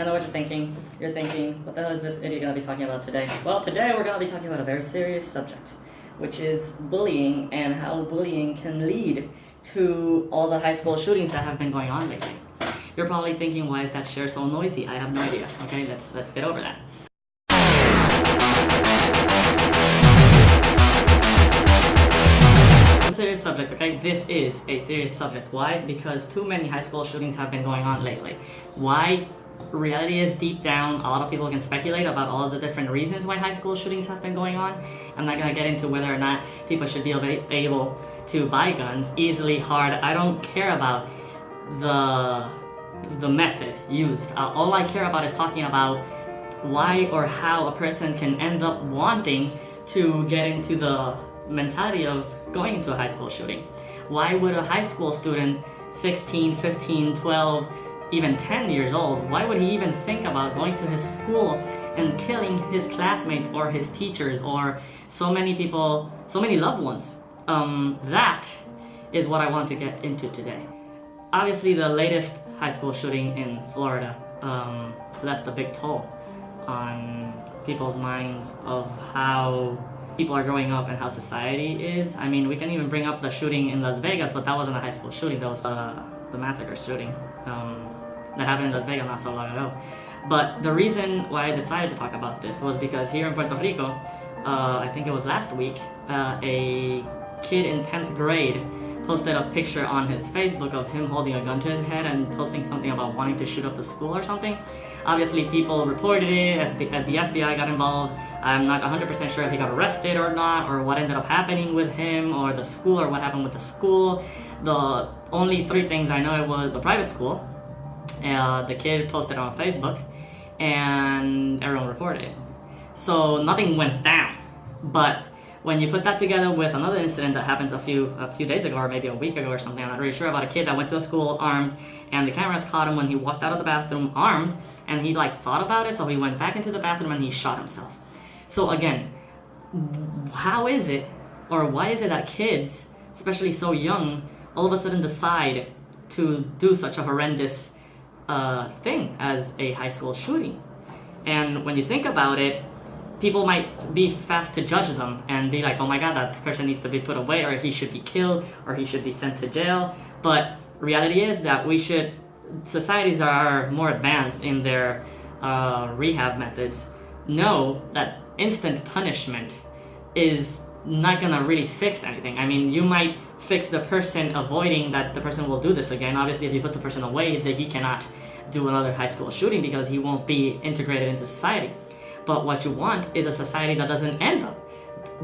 I know what you're thinking. You're thinking, what the hell is this idiot going to be talking about today? Well, today we're going to be talking about a very serious subject, which is bullying and how bullying can lead to all the high school shootings that have been going on lately. You're probably thinking, why is that share so noisy? I have no idea. Okay, let's get over that. Serious subject, okay? This is a serious subject. Why? Because too many high school shootings have been going on lately. Why? Reality is, deep down, a lot of people can speculate about all of the different reasons why high school shootings have been going on. I'm not gonna get into whether or not people should be able to buy guns easily, hard. I don't care about the method used. All I care about is talking about why or how a person can end up wanting to get into the mentality of going into a high school shooting. Why would a high school student, 16, 15, 12, even 10 years old, why would he even think about going to his school and killing his classmates or his teachers or so many people, so many loved ones? That is what I want to get into today. Obviously, the latest high school shooting in Florida left a big toll on people's minds of how people are growing up and how society is. I mean, we can even bring up the shooting in Las Vegas, but that wasn't a high school shooting. That was the massacre shooting that happened in Las Vegas not so long ago. But the reason why I decided to talk about this was because here in Puerto Rico, I think it was last week, a kid in 10th grade posted a picture on his Facebook of him holding a gun to his head and posting something about wanting to shoot up the school or something. Obviously, people reported it as the FBI got involved. I'm not 100% sure if he got arrested or not, or what ended up happening with him or the school, or what happened with the school. The only three things I know, it was the private school. The kid posted on Facebook, and everyone reported it. So nothing went down. But when you put that together with another incident that happens a few days ago, or maybe a week ago or something, I'm not really sure, about a kid that went to a school armed, and the cameras caught him when he walked out of the bathroom armed, and he thought about it, so he went back into the bathroom and he shot himself. So again, how is it, or why is it that kids, especially so young, all of a sudden decide to do such a horrendous thing as a high school shooting? And when you think about it, people might be fast to judge them and be like, oh my god, that person needs to be put away, or he should be killed, or he should be sent to jail. But reality is that societies that are more advanced in their rehab methods know that instant punishment is not gonna really fix anything. I mean, you might fix the person avoiding that the person will do this again. Obviously, if you put the person away, that he cannot do another high school shooting because he won't be integrated into society. But what you want is a society that doesn't end up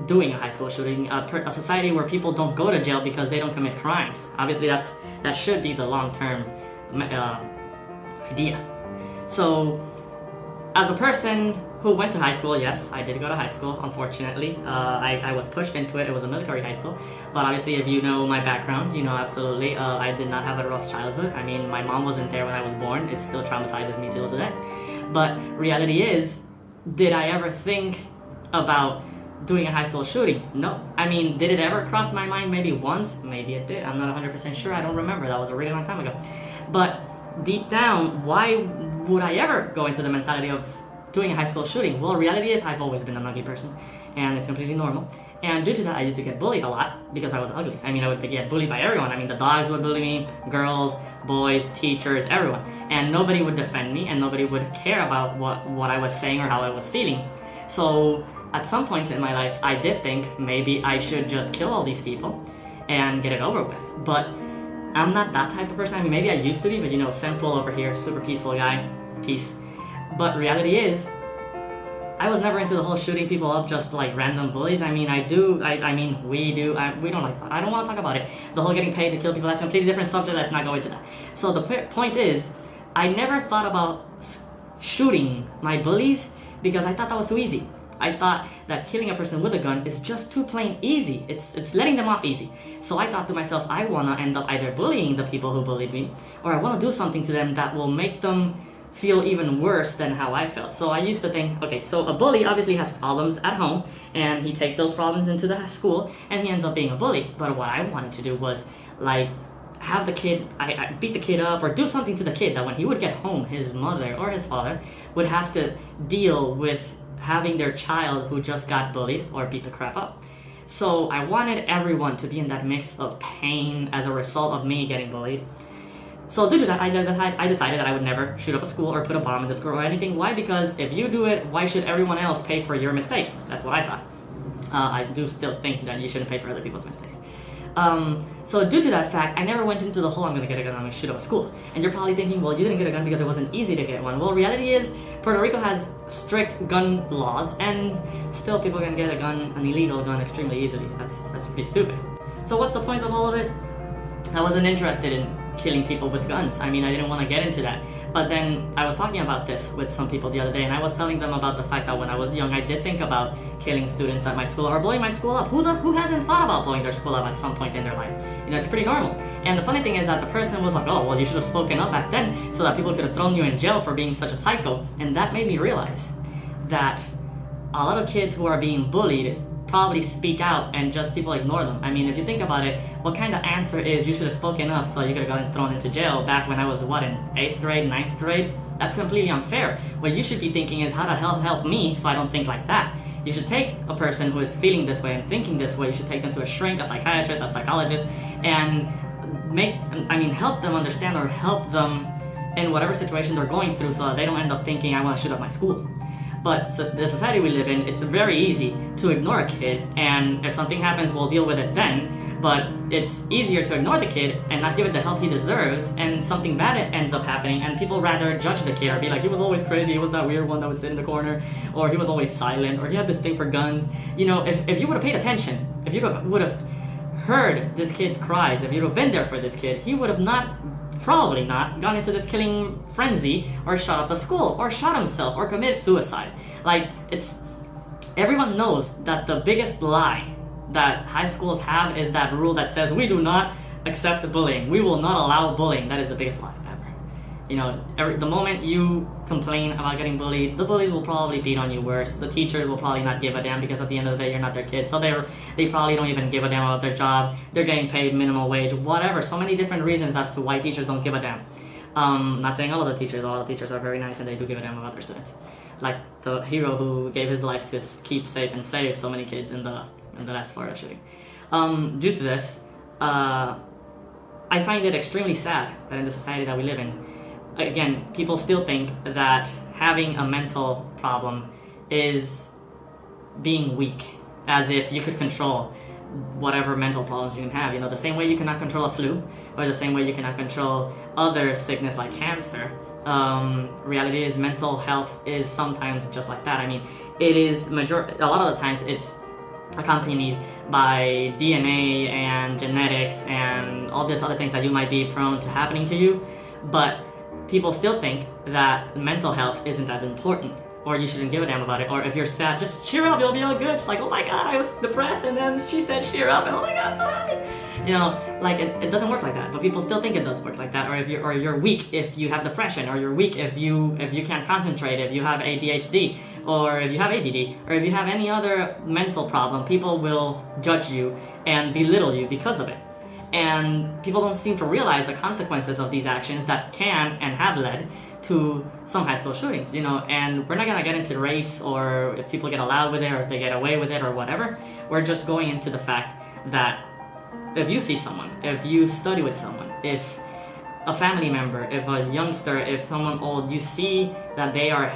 doing a high school shooting, a society where people don't go to jail because they don't commit crimes. Obviously, that should be the long-term idea. So, as a person who went to high school, yes, I did go to high school, unfortunately. I was pushed into it. It was a military high school. But obviously, if you know my background, you know absolutely I did not have a rough childhood. I mean, my mom wasn't there when I was born. It still traumatizes me till today. But reality is, did I ever think about doing a high school shooting? No. I mean, did it ever cross my mind? Maybe once, maybe it did. I'm not 100% sure. I don't remember. That was a really long time ago. But deep down, why would I ever go into the mentality of doing a high school shooting? Well, reality is, I've always been an ugly person, and it's completely normal. And due to that, I used to get bullied a lot because I was ugly. I mean, I would get bullied by everyone. I mean, the dogs would bully me, girls, boys, teachers, everyone. And nobody would defend me, and nobody would care about what I was saying or how I was feeling. So at some points in my life, I did think maybe I should just kill all these people and get it over with. But I'm not that type of person. I mean, maybe I used to be, but you know, simple over here, super peaceful guy, peace. But reality is, I was never into the whole shooting people up just like random bullies. I mean, we don't like to talk. I don't want to talk about it. The whole getting paid to kill people, that's a completely different subject. Let's not go into that. So the point is, I never thought about shooting my bullies because I thought that was too easy. I thought that killing a person with a gun is just too plain easy. It's letting them off easy. So I thought to myself, I want to end up either bullying the people who bullied me, or I want to do something to them that will make them feel even worse than how I felt. So I used to think, okay, so a bully obviously has problems at home, and he takes those problems into the school, and he ends up being a bully. But what I wanted to do was, like, have the kid, I beat the kid up or do something to the kid that when he would get home, his mother or his father would have to deal with having their child who just got bullied or beat the crap up. So I wanted everyone to be in that mix of pain as a result of me getting bullied. So due to that, I decided that I would never shoot up a school or put a bomb in the school or anything. Why? Because if you do it, why should everyone else pay for your mistake? That's what I thought. I do still think that you shouldn't pay for other people's mistakes. So due to that fact, I never went into the whole I'm gonna get a gun, I'm gonna shoot up a school. And you're probably thinking, well, you didn't get a gun because it wasn't easy to get one. Well, reality is, Puerto Rico has strict gun laws, and still people can get a gun, an illegal gun, extremely easily. That's pretty stupid. So what's the point of all of it? I wasn't interested in killing people with guns. I mean, I didn't want to get into that. But then I was talking about this with some people the other day, and I was telling them about the fact that when I was young, I did think about killing students at my school or blowing my school up. Who hasn't thought about blowing their school up at some point in their life? You know, it's pretty normal. And the funny thing is that the person was like, oh, well, you should have spoken up back then so that people could have thrown you in jail for being such a psycho. And that made me realize that a lot of kids who are being bullied probably speak out and just people ignore them. I mean, if you think about it, what kind of answer is you should have spoken up so you could have gotten thrown into jail back when I was, in 8th grade, 9th grade? That's completely unfair. What you should be thinking is how to help me so I don't think like that. You should take a person who is feeling this way and thinking this way, you should take them to a shrink, a psychiatrist, a psychologist, and help them understand or help them in whatever situation they're going through so that they don't end up thinking, I want to shoot up my school. But the society we live in, it's very easy to ignore a kid, and if something happens, we'll deal with it then. But it's easier to ignore the kid and not give it the help he deserves, and something bad ends up happening, and people rather judge the kid or be like, he was always crazy, he was that weird one that would sit in the corner, or he was always silent, or he had this thing for guns. You know, if you would have paid attention, if you would have heard this kid's cries, if you'd have been there for this kid, he would have probably not gone into this killing frenzy or shot up the school or shot himself or committed suicide. Like, everyone knows that the biggest lie that high schools have is that rule that says we do not accept bullying. We will not allow bullying. That is the biggest lie ever. You know, the moment you complain about getting bullied, the bullies will probably beat on you worse. The teachers will probably not give a damn because at the end of the day, you're not their kids. So they probably don't even give a damn about their job. They're getting paid minimum wage, whatever. So many different reasons as to why teachers don't give a damn. Not saying all of the teachers are very nice and they do give a damn about their students. Like the hero who gave his life to keep safe and save so many kids in the last Florida shooting. Due to this, I find it extremely sad that in the society that we live in, again, people still think that having a mental problem is being weak, as if you could control whatever mental problems you can have. You know, the same way you cannot control a flu, or the same way you cannot control other sickness like cancer. Reality is mental health is sometimes just like that. I mean, it is a lot of the times it's accompanied by DNA and genetics and all these other things that you might be prone to happening to you, but people still think that mental health isn't as important, or you shouldn't give a damn about it, or if you're sad, just cheer up, you'll be all good. It's like, oh my god, I was depressed, and then she said cheer up, and oh my god, I'm so happy. You know, like, it doesn't work like that, but people still think it does work like that. Or you're weak if you have depression, or you're weak if you can't concentrate, if you have ADHD, or if you have ADD, or if you have any other mental problem, people will judge you and belittle you because of it. And people don't seem to realize the consequences of these actions that can and have led to some high school shootings, you know. And we're not gonna get into race or if people get allowed with it or if they get away with it or whatever. We're just going into the fact that if you see someone, if you study with someone, if a family member, if a youngster, if someone old, you see that they are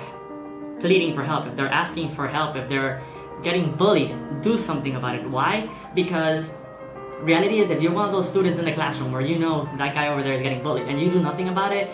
pleading for help, if they're asking for help, if they're getting bullied, do something about it. Why? Because reality is, if you're one of those students in the classroom where you know that guy over there is getting bullied and you do nothing about it,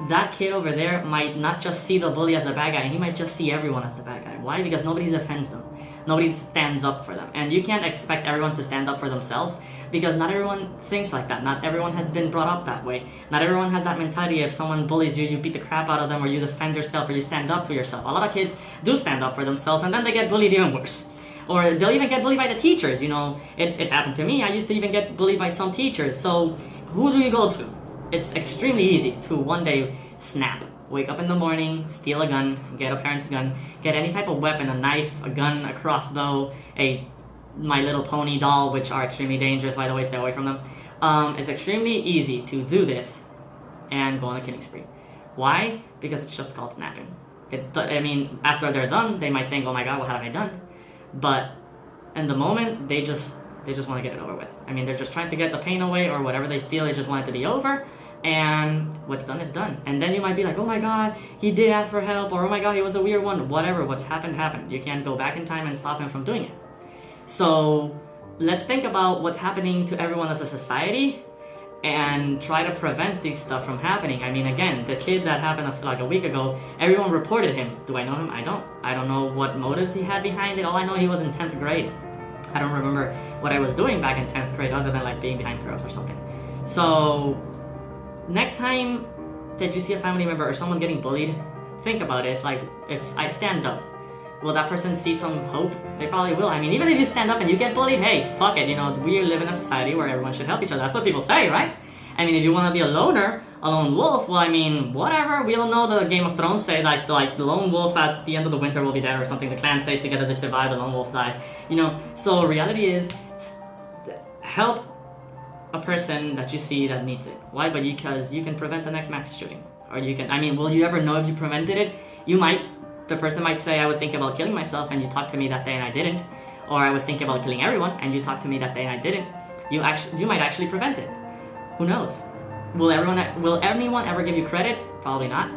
that kid over there might not just see the bully as the bad guy, he might just see everyone as the bad guy. Why? Because nobody defends them. Nobody stands up for them. And you can't expect everyone to stand up for themselves because not everyone thinks like that. Not everyone has been brought up that way. Not everyone has that mentality. If someone bullies you, you beat the crap out of them, or you defend yourself, or you stand up for yourself. A lot of kids do stand up for themselves and then they get bullied even worse. Or they'll even get bullied by the teachers, you know. It happened to me. I used to even get bullied by some teachers. So who do you go to? It's extremely easy to one day snap. Wake up in the morning, steal a gun, get a parent's gun, get any type of weapon, a knife, a gun, a crossbow, a My Little Pony doll, which are extremely dangerous, by the way, stay away from them. It's extremely easy to do this and go on a killing spree. Why? Because it's just called snapping. I mean, after they're done, they might think, oh my god, what have I done? But in the moment, they just want to get it over with. I mean, they're just trying to get the pain away or whatever they feel. They just want it to be over, and what's done is done. And then you might be like, oh my god, he did ask for help, or oh my god, he was the weird one. Whatever, what's happened, happened. You can't go back in time and stop him from doing it. So let's think about what's happening to everyone as a society and try to prevent this stuff from happening. I mean, again, the kid that happened like a week ago, everyone reported him. Do I know him? I don't. I don't know what motives he had behind it. All I know, he was in 10th grade. I don't remember what I was doing back in 10th grade other than like being behind curls or something. So next time that you see a family member or someone getting bullied, think about it. It's like, if I stand up, will that person see some hope? They probably will. I mean, even if you stand up and you get bullied, hey, fuck it. You know, we live in a society where everyone should help each other. That's what people say, right? I mean, if you want to be a loner, a lone wolf, well, I mean, whatever. We all know the Game of Thrones say, like the lone wolf at the end of the winter will be there or something. The clan stays together, they survive, the lone wolf dies. You know, so reality is, help a person that you see that needs it. Why? But because you can prevent the next mass shooting. Or you can, I mean, will you ever know if you prevented it? You might. The person might say, I was thinking about killing myself and you talked to me that day and I didn't. Or I was thinking about killing everyone and you talked to me that day and I didn't. You might actually prevent it. Who knows? Will anyone ever give you credit? Probably not.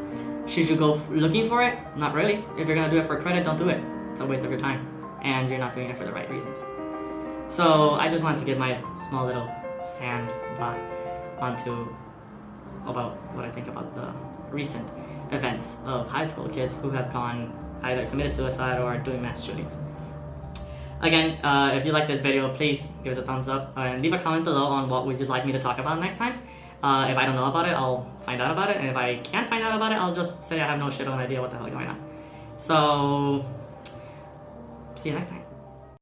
Should you go looking for it? Not really. If you're gonna do it for credit, don't do it. It's a waste of your time. And you're not doing it for the right reasons. So I just wanted to give my small little sand dot onto about what I think about the recent events of high school kids who have gone either committed suicide or doing mass shootings. Again, if you like this video, please give us a thumbs up and leave a comment below on what would you like me to talk about next time. If I don't know about it, I'll find out about it, and if I can't find out about it, I'll just say I have no shit on idea what the hell is going on. So, see you next time.